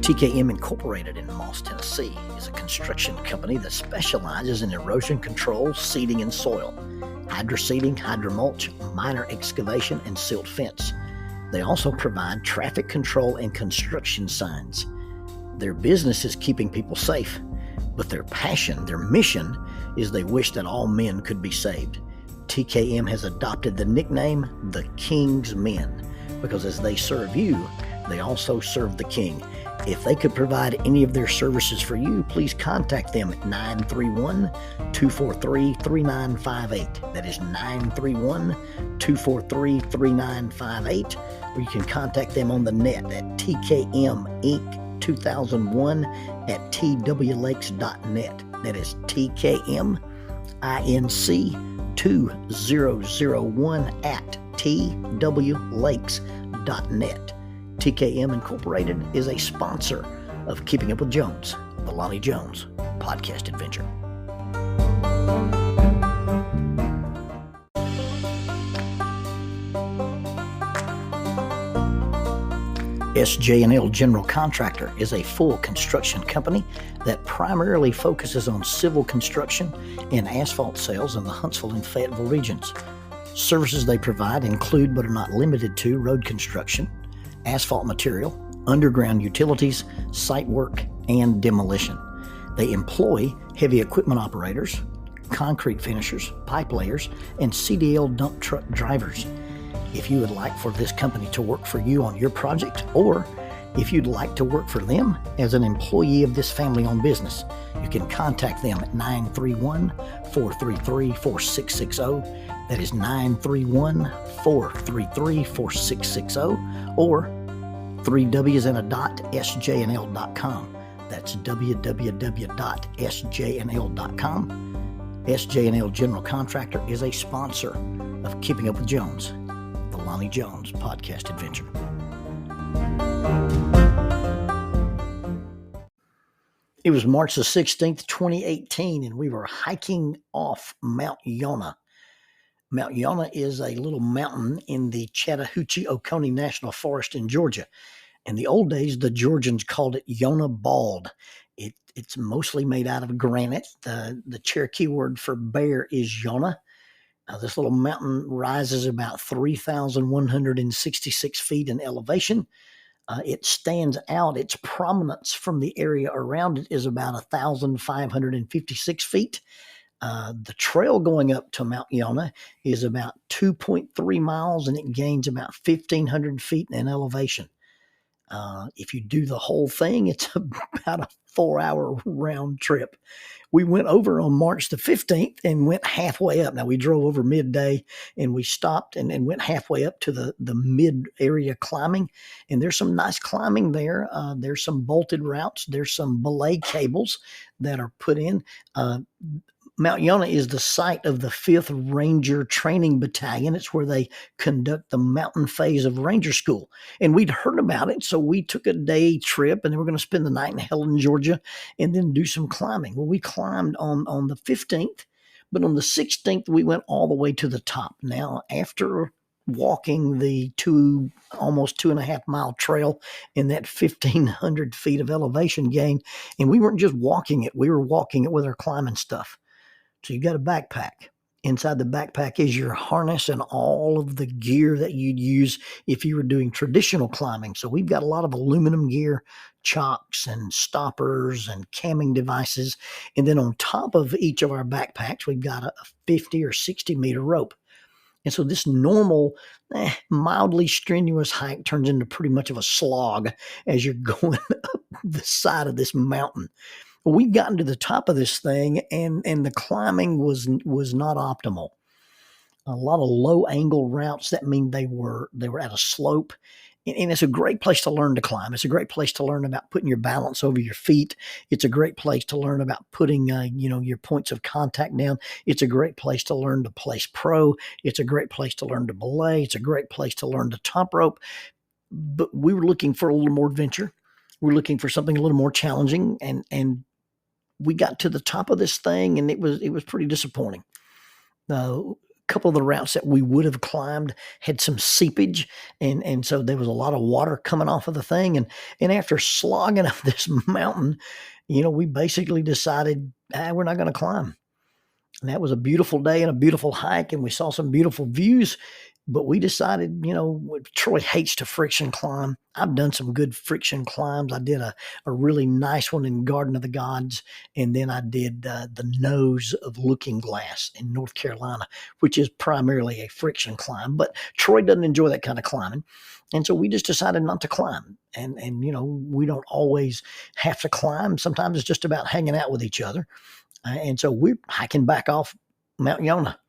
TKM Incorporated in Moss, Tennessee is a construction company that specializes in erosion control, seeding, and soil, hydroseeding, hydromulch, minor excavation, and silt fence. They also provide traffic control and construction signs. Their business is keeping people safe, but their passion, their mission, is they wish that all men could be saved. TKM has adopted the nickname the King's Men because as they serve you, they also serve the King. If they could provide any of their services for you, please contact them at 931-243-3958. That is 931-243-3958. Or you can contact them on the net at tkminc2001@twlakes.net. That is tkminc2001@twlakes.net. TKM Incorporated is a sponsor of Keeping Up with Jones, the Lonnie Jones podcast adventure. SJ&L General Contractor is a full construction company that primarily focuses on civil construction and asphalt sales in the Huntsville and Fayetteville regions. Services they provide include but are not limited to road construction, asphalt material, underground utilities, site work, and demolition. They employ heavy equipment operators, concrete finishers, pipe layers, and CDL dump truck drivers. If you would like for this company to work for you on your project, or if you'd like to work for them as an employee of this family-owned business, you can contact them at 931-433-4660. That is 931-433-4660, or 3Ws.sjnl.com. That's www.sjnl.com. SJ&L General Contractor is a sponsor of Keeping Up with Jones, the Lonnie Jones podcast adventure. It was March the 16th, 2018, and we were hiking off Mount Yonah. Mount Yonah is a little mountain in the Chattahoochee-Oconee National Forest in Georgia. In the old days, the Georgians called it Yonah Bald. It's mostly made out of granite. The Cherokee word for bear is Yonah. This little mountain rises about 3,166 feet in elevation. It stands out. Its prominence from the area around it is about 1,556 feet. The trail going up to Mount Yonah is about 2.3 miles, and it gains about 1,500 feet in elevation. If you do the whole thing, it's about a 4-hour round trip. We went over on March the 15th and went halfway up. Now, we drove over midday and we stopped and went halfway up to the mid area climbing. And there's some nice climbing there. There's some bolted routes. There's some belay cables that are put in. Mount Yonah is the site of the 5th Ranger Training Battalion. It's where they conduct the mountain phase of Ranger School. And we'd heard about it, so we took a day trip, and then we're going to spend the night in Helen, Georgia, and then do some climbing. Well, we climbed on the 15th, but on the 16th, we went all the way to the top. Now, after walking the almost 2.5 mile trail in that 1,500 feet of elevation gain, and we weren't just walking it, we were walking it with our climbing stuff. So you got a backpack. Inside the backpack is your harness and all of the gear that you'd use if you were doing traditional climbing. So we've got a lot of aluminum gear, chocks and stoppers and camming devices. And then on top of each of our backpacks, we've got a 50 or 60 meter rope. And so this normal, mildly strenuous hike turns into pretty much of a slog as you're going up the side of this mountain. Well, we'd gotten to the top of this thing, and the climbing was not optimal. A lot of low angle routes. That mean they were at a slope, and it's a great place to learn to climb. It's a great place to learn about putting your balance over your feet. It's a great place to learn about putting your points of contact down. It's a great place to learn to place pro. It's a great place to learn to belay. It's a great place to learn to top rope. But we were looking for a little more adventure. We're looking for something a little more challenging, and we got to the top of this thing, and it was pretty disappointing. couple of the routes that we would have climbed had some seepage, and so there was a lot of water coming off of the thing. And after slogging up this mountain, we basically decided, we're not going to climb. And that was a beautiful day and a beautiful hike, and we saw some beautiful views. But we decided, Troy hates to friction climb. I've done some good friction climbs. I did a really nice one in Garden of the Gods, and then I did the Nose of Looking Glass in North Carolina, which is primarily a friction climb. But Troy doesn't enjoy that kind of climbing, and so we just decided not to climb. And we don't always have to climb. Sometimes it's just about hanging out with each other. And so we're hiking back off Mount Yonah.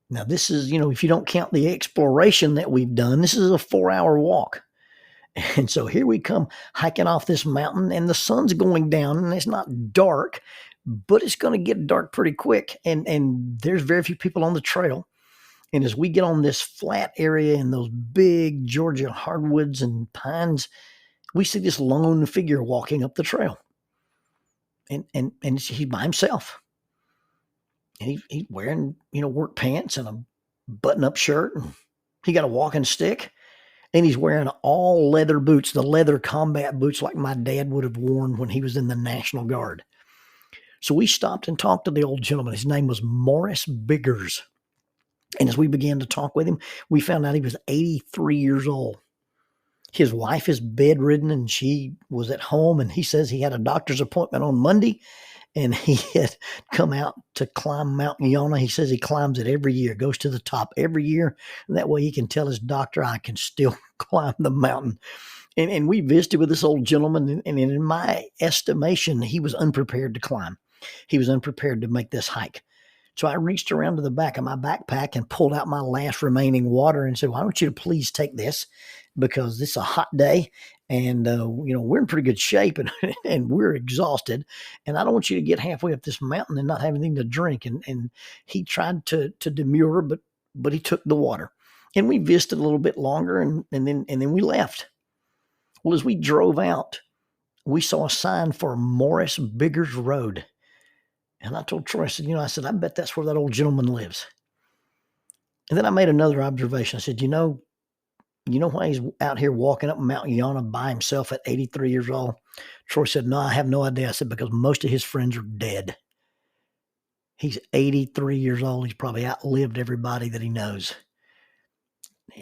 Now, this is, if you don't count the exploration that we've done, this is a 4-hour walk. And so here we come hiking off this mountain, and the sun's going down, and it's not dark, but it's going to get dark pretty quick. And there's very few people on the trail. And as we get on this flat area in those big Georgia hardwoods and pines, we see this lone figure walking up the trail. And he's by himself. And he's wearing, work pants and a button-up shirt, and he got a walking stick, and he's wearing all leather boots, the leather combat boots like my dad would have worn when he was in the National Guard. So we stopped and talked to the old gentleman. His name was Morris Biggers. And as we began to talk with him, we found out he was 83 years old. His wife is bedridden, and she was at home, and he says he had a doctor's appointment on Monday, and he had come out to climb Mount Yonah. He says he climbs it every year, goes to the top every year. And that way he can tell his doctor, I can still climb the mountain. And we visited with this old gentleman, and in my estimation, he was unprepared to climb. He was unprepared to make this hike. So I reached around to the back of my backpack and pulled out my last remaining water and said, well, I want you to please take this, because this is a hot day, and we're in pretty good shape, and we're exhausted, and I don't want you to get halfway up this mountain and not have anything to drink. And he tried to demur, but he took the water, and we visited a little bit longer, and then we left. Well, as we drove out, we saw a sign for Morris Biggers Road, and I told Troy, I said, I bet that's where that old gentleman lives. And then I made another observation. I said, you know why he's out here walking up Mount Yonah by himself at 83 years old? Troy said, no, I have no idea. I said, because most of his friends are dead. He's 83 years old. He's probably outlived everybody that he knows.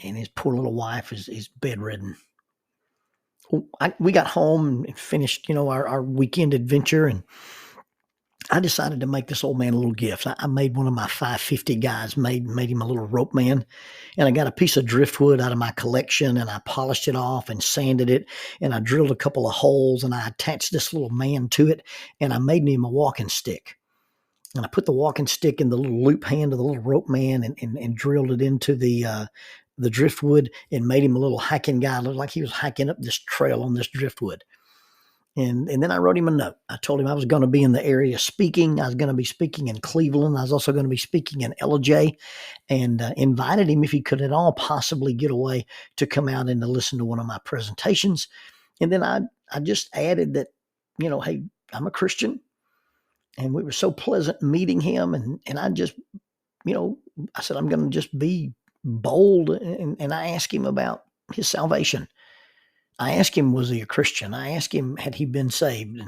And his poor little wife is bedridden. We got home and finished, our weekend adventure, and I decided to make this old man a little gift. I made one of my 550 guys, made him a little rope man. And I got a piece of driftwood out of my collection, and I polished it off and sanded it. And I drilled a couple of holes, and I attached this little man to it. And I made him a walking stick. And I put the walking stick in the little loop hand of the little rope man, and drilled it into the driftwood, and made him a little hiking guy. Looked like he was hiking up this trail on this driftwood. And then I wrote him a note. I told him I was going to be in the area speaking. I was going to be speaking in Cleveland. I was also going to be speaking in LJ, and invited him, if he could at all possibly get away, to come out and to listen to one of my presentations. And then I just added that, hey, I'm a Christian, and we were so pleasant meeting him. And I just, I said, I'm going to just be bold. And I asked him about his salvation. I asked him, was he a Christian? I asked him, had he been saved?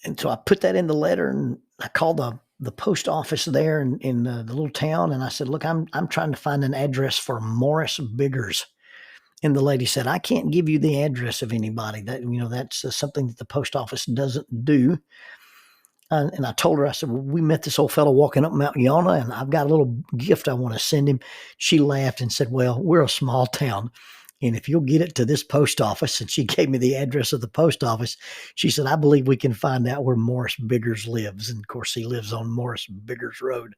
And so I put that in the letter, and I called the post office there in the little town, and I said, look, I'm trying to find an address for Morris Biggers. And the lady said, I can't give you the address of anybody. That's something that the post office doesn't do. And I told her, I said, well, we met this old fellow walking up Mount Yonah, and I've got a little gift I want to send him. She laughed and said, well, we're a small town, and if you'll get it to this post office, and she gave me the address of the post office, she said, I believe we can find out where Morris Biggers lives. And of course, he lives on Morris Biggers Road.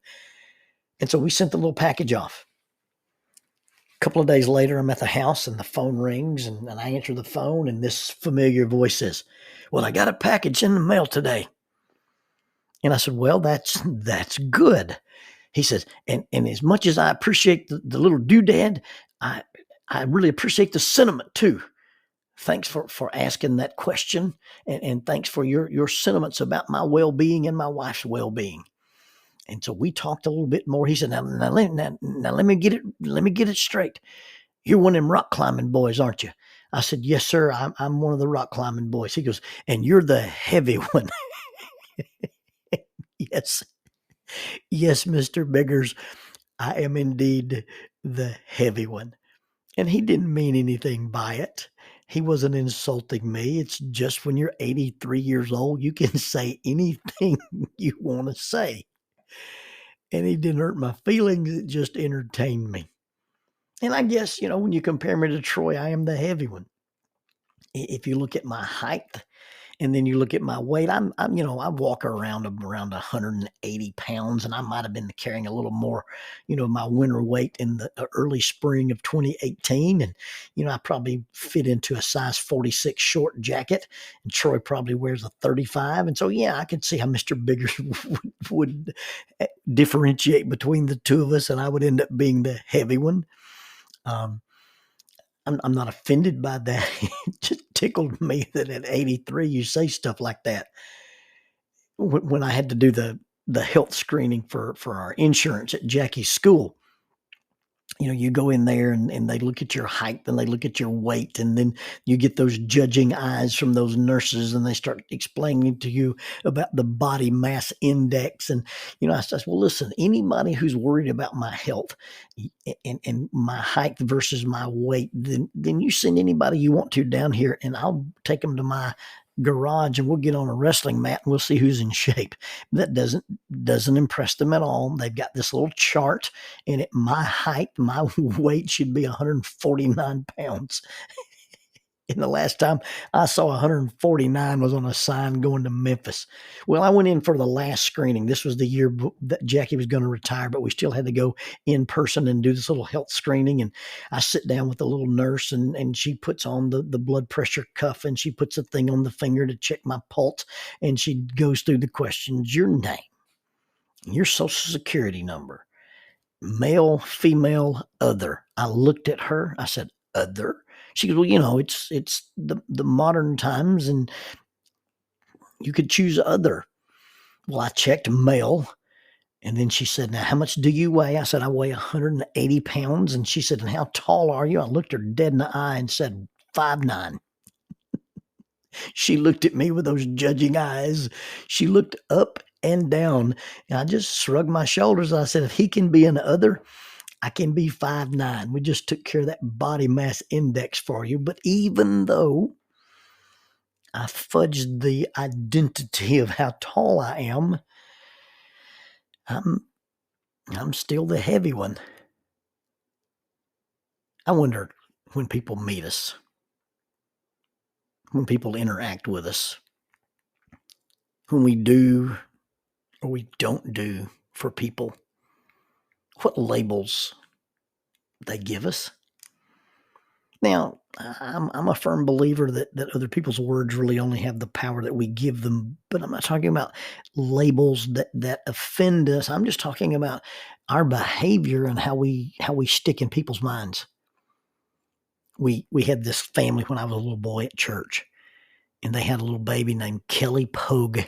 And so we sent the little package off. A couple of days later, I'm at the house, and the phone rings, and I answer the phone, and this familiar voice says, well, I got a package in the mail today. And I said, well, that's good. He says, and as much as I appreciate the little doodad, I really appreciate the sentiment too. Thanks for asking that question, and thanks for your sentiments about my well-being and my wife's well-being. And so we talked a little bit more. He said, now let me get it straight. You're one of them rock climbing boys, aren't you? I said, yes, sir. I'm one of the rock climbing boys. He goes, and you're the heavy one. Yes. Yes, Mr. Biggers. I am indeed the heavy one. And he didn't mean anything by it. He wasn't insulting me. It's just when you're 83 years old, you can say anything you want to say. And he didn't hurt my feelings. It just entertained me. And I guess, when you compare me to Troy, I am the heavy one. If you look at my height, and then you look at my weight, I walk around 180 pounds, and I might have been carrying a little more, my winter weight in the early spring of 2018. And, I probably fit into a size 46 short jacket, and Troy probably wears a 35. And so, yeah, I could see how Mr. Biggers would differentiate between the two of us, and I would end up being the heavy one. I'm not offended by that. It just tickled me that at 83 you say stuff like that. When I had to do the health screening for our insurance at Jackie's school, you go in there and they look at your height and they look at your weight, and then you get those judging eyes from those nurses, and they start explaining to you about the body mass index. And, I said, well, listen, anybody who's worried about my health and my height versus my weight, then you send anybody you want to down here, and I'll take them to my garage and we'll get on a wrestling mat and we'll see who's in shape. That doesn't impress them at all. They've got this little chart, and at my height, my weight should be 149 pounds. And the last time I saw 149 was on a sign going to Memphis. Well, I went in for the last screening. This was the year that Jackie was going to retire, but we still had to go in person and do this little health screening. And I sit down with the little nurse, and she puts on the blood pressure cuff, and she puts a thing on the finger to check my pulse. And she goes through the questions: your name, your social security number, male, female, other. I looked at her. I said, other? She goes, well, it's the modern times, and you could choose other. Well, I checked male, and then she said, now, how much do you weigh? I said, I weigh 180 pounds. And she said, and how tall are you? I looked her dead in the eye and said, 5'9". She looked at me with those judging eyes. She looked up and down, and I just shrugged my shoulders. I said, if he can be an other, I can be 5'9". We just took care of that body mass index for you. But even though I fudged the identity of how tall I am, I'm still the heavy one. I wonder, when people meet us, when people interact with us, when we do or we don't do for people, what labels they give us. Now, I'm a firm believer that other people's words really only have the power that we give them, but I'm not talking about labels that offend us. I'm just talking about our behavior and how we stick in people's minds. We had this family when I was a little boy at church, and they had a little baby named Kelly Pogue,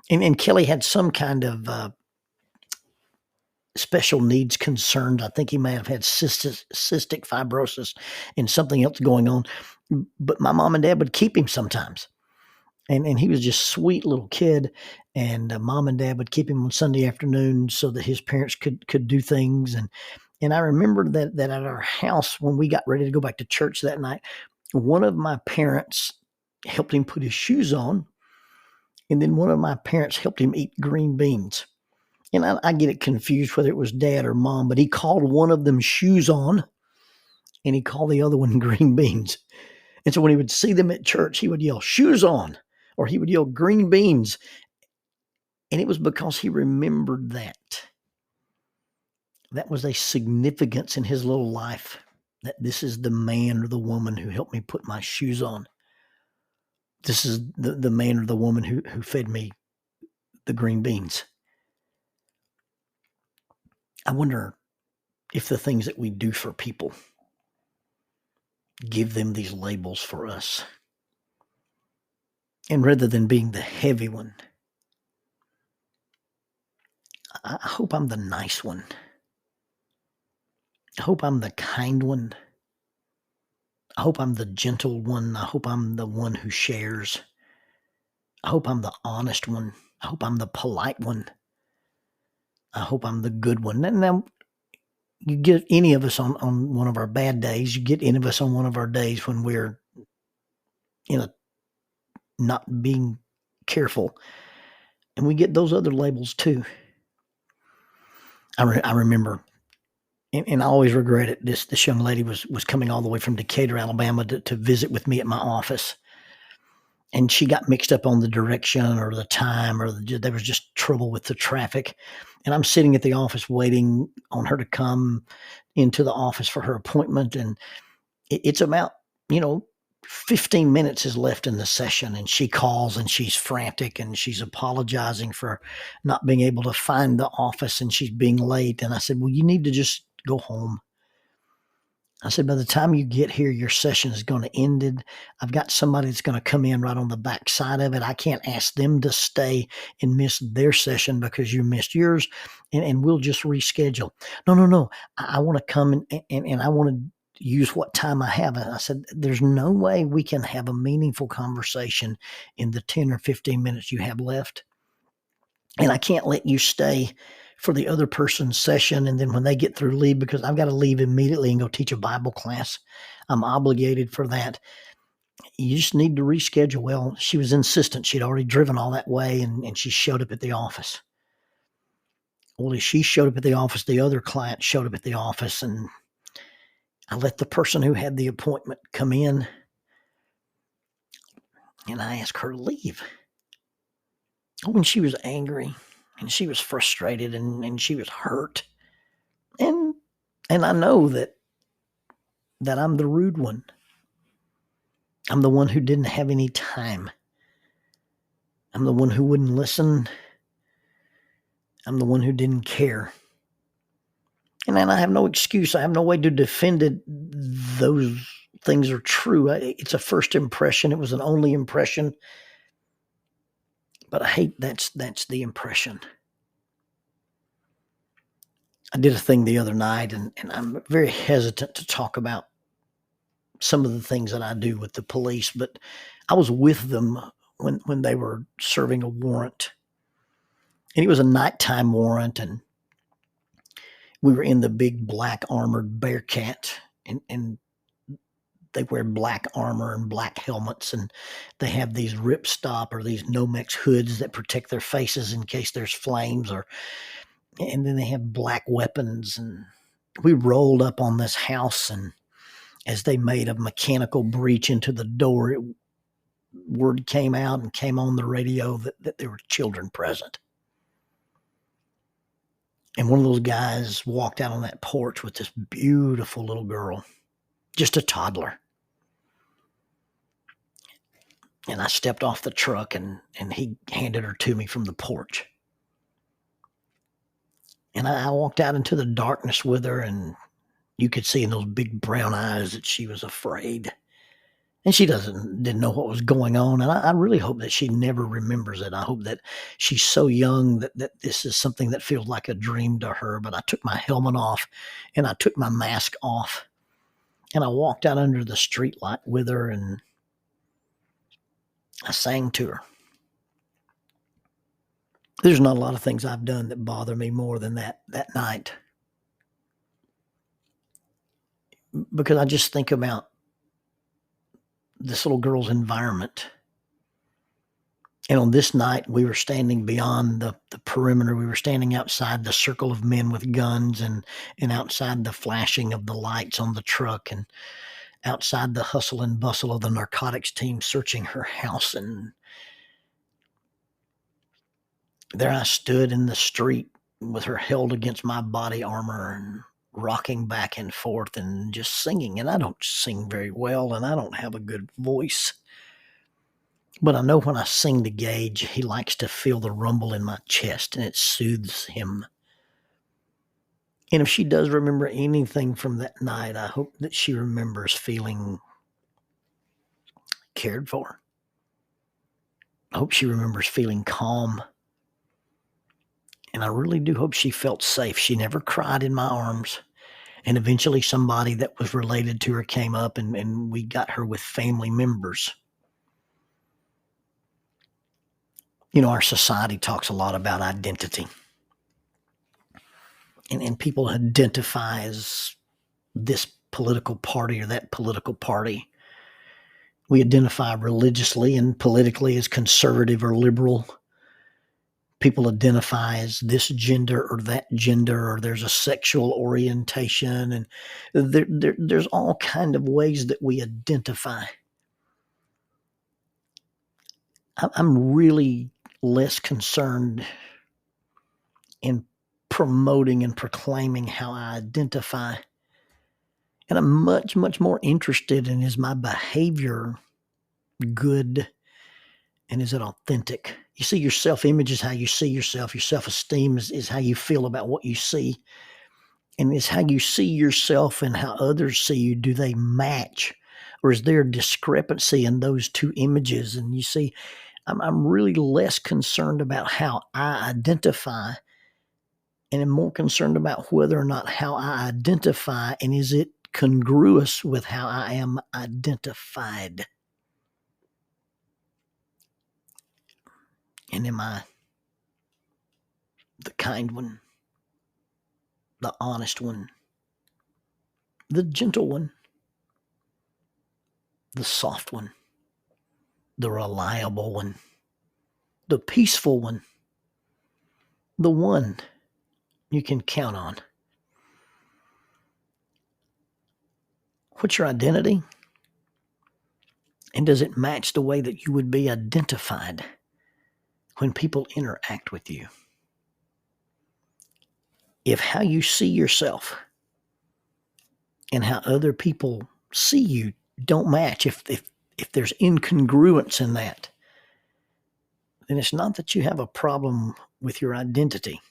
and Kelly had some kind of special needs concerns. I think he may have had cystic fibrosis and something else going on. But my mom and dad would keep him sometimes. And he was just a sweet little kid. And mom and dad would keep him on Sunday afternoon so that his parents could do things. And I remember that at our house, when we got ready to go back to church that night, one of my parents helped him put his shoes on. And then one of my parents helped him eat green beans. And I get it confused whether it was dad or mom, but he called one of them shoes on and he called the other one green beans. And so when he would see them at church, he would yell, shoes on, or he would yell green beans. And it was because he remembered that. That was a significance in his little life, that this is the man or the woman who helped me put my shoes on. This is the man or the woman who fed me the green beans. I wonder if the things that we do for people give them these labels for us. And rather than being the heavy one, I hope I'm the nice one. I hope I'm the kind one. I hope I'm the gentle one. I hope I'm the one who shares. I hope I'm the honest one. I hope I'm the polite one. I hope I'm the good one. And now, you get any of us on one of our bad days. You get any of us on one of our days when we're in a not being careful, and we get those other labels too. I remember, and I always regret it. This young lady was coming all the way from Decatur, Alabama, to visit with me at my office, and she got mixed up on the direction or the time, or there was just trouble with the traffic. And I'm sitting at the office waiting on her to come into the office for her appointment, and it's about, 15 minutes is left in the session, and she calls and she's frantic and she's apologizing for not being able to find the office and she's being late. And I said, well, you need to just go home. I said, by the time you get here, your session is going to end. I've got somebody that's going to come in right on the back side of it. I can't ask them to stay and miss their session because you missed yours, and we'll just reschedule. No, no, no. I want to come and I want to use what time I have. And I said, there's no way we can have a meaningful conversation in the 10 or 15 minutes you have left. And I can't let you stay for the other person's session, and then when they get through, leave, because I've got to leave immediately and go teach a Bible class. I'm obligated for that. You just need to reschedule. Well, she was insistent. She'd already driven all that way, and she showed up at the office. Well, as she showed up at the office, the other client showed up at the office, and I let the person who had the appointment come in, and I asked her to leave. Oh, and she was angry, and she was frustrated, and she was hurt. And I know that I'm the rude one. I'm the one who didn't have any time. I'm the one who wouldn't listen. I'm the one who didn't care. And then I have no excuse. I have no way to defend it. Those things are true. It's a first impression. It was an only impression. But I hate that's the impression. I did a thing the other night, and I'm very hesitant to talk about some of the things that I do with the police, but I was with them when they were serving a warrant. And it was a nighttime warrant, and we were in the big black armored Bearcat, and they wear black armor and black helmets, and they have these ripstop or these Nomex hoods that protect their faces in case there's flames, and then they have black weapons. And we rolled up on this house, and as they made a mechanical breach into the door, word came out and came on the radio that there were children present. And one of those guys walked out on that porch with this beautiful little girl, just a toddler. And I stepped off the truck, and he handed her to me from the porch. And I walked out into the darkness with her, and you could see in those big brown eyes that she was afraid. And she didn't know what was going on. And I really hope that she never remembers it. I hope that she's so young that this is something that feels like a dream to her. But I took my helmet off, and I took my mask off, and I walked out under the streetlight with her, and I sang to her. There's not a lot of things I've done that bother me more than that night. Because I just think about this little girl's environment. And on this night, we were standing beyond the perimeter. We were standing outside the circle of men with guns, and outside the flashing of the lights on the truck, and outside the hustle and bustle of the narcotics team searching her house. And there I stood in the street with her held against my body armor and rocking back and forth and just singing. And I don't sing very well, and I don't have a good voice. But I know when I sing to Gage, he likes to feel the rumble in my chest, and it soothes him. And if she does remember anything from that night, I hope that she remembers feeling cared for. I hope she remembers feeling calm And I really do hope she felt safe. She never cried in my arms. And eventually somebody that was related to her came up and we got her with family members. You know, our society talks a lot about identity. And people identify as this political party or that political party. We identify religiously and politically as conservative or liberal. People identify as this gender or that gender, or there's a sexual orientation, and there's all kind of ways that we identify. I'm really less concerned in promoting and proclaiming how I identify, and I'm much, much more interested in, is my behavior good and is it authentic? You see, your self-image is how you see yourself. Your self-esteem is how you feel about what you see. And is how you see yourself and how others see you. Do they match? Or is there a discrepancy in those two images? And you see, I'm really less concerned about how I identify and am more concerned about whether or not how I identify and is it congruous with how I am identified. And am I the kind one, the honest one, the gentle one, the soft one, the reliable one, the peaceful one, the one you can count on? What's your identity? And does it match the way that you would be identified when people interact with you? If how you see yourself and how other people see you don't match, if there's incongruence in that, then it's not that you have a problem with your identity.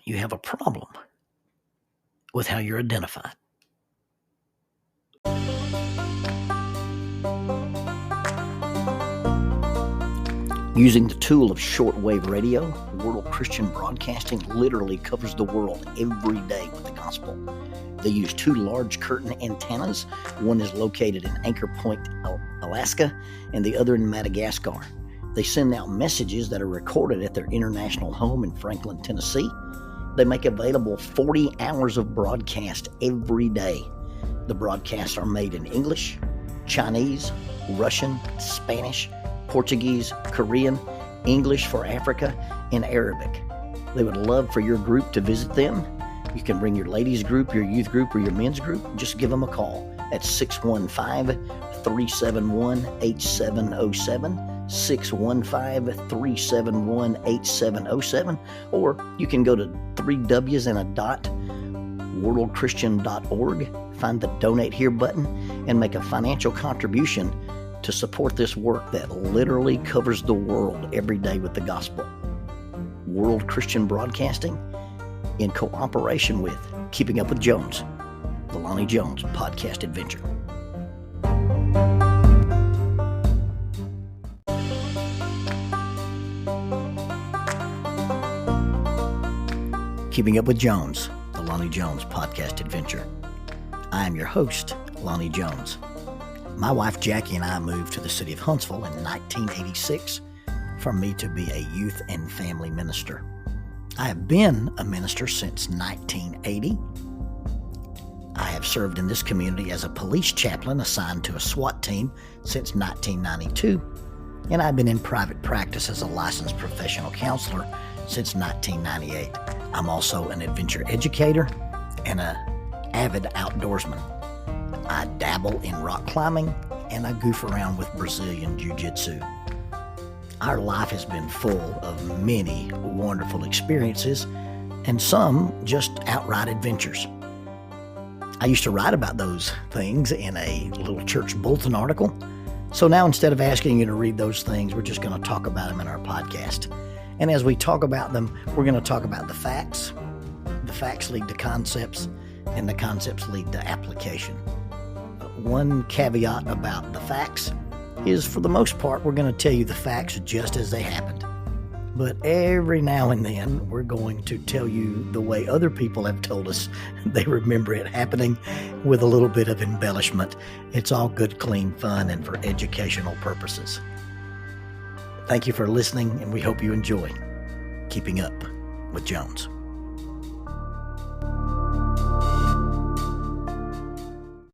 You have a problem with how you're identified. Using the tool of shortwave radio, World Christian Broadcasting literally covers the world every day with the gospel. They use two large curtain antennas. One is located in Anchor Point, Alaska, and the other in Madagascar. They send out messages that are recorded at their international home in Franklin, Tennessee. They make available 40 hours of broadcast every day. The broadcasts are made in English, Chinese, Russian, Spanish, Portuguese, Korean, English for Africa, and Arabic. They would love for your group to visit them. You can bring your ladies group, your youth group, or your men's group. Just give them a call at 615-371-8707, 615-371-8707, or you can go to 3Ws and a dot, worldchristian.org, find the Donate Here button, and make a financial contribution to support this work that literally covers the world every day with the gospel. World Christian Broadcasting, in cooperation with Keeping Up with Jones, the Lonnie Jones podcast adventure. Keeping Up with Jones, the Lonnie Jones podcast adventure. I am your host, Lonnie Jones. My wife Jackie and I moved to the city of Huntsville in 1986 for me to be a youth and family minister. I have been a minister since 1980. I have served in this community as a police chaplain assigned to a SWAT team since 1992, and I've been in private practice as a licensed professional counselor since 1998. I'm also an adventure educator and an avid outdoorsman. I dabble in rock climbing, and I goof around with Brazilian Jiu-Jitsu. Our life has been full of many wonderful experiences, and some just outright adventures. I used to write about those things in a little church bulletin article, so now instead of asking you to read those things, we're just going to talk about them in our podcast. And as we talk about them, we're going to talk about the facts. The facts lead to concepts, and the concepts lead to application. One caveat about the facts is, for the most part, we're going to tell you the facts just as they happened. But every now and then, we're going to tell you the way other people have told us they remember it happening with a little bit of embellishment. It's all good, clean fun and for educational purposes. Thank you for listening, and we hope you enjoy Keeping Up with Jones.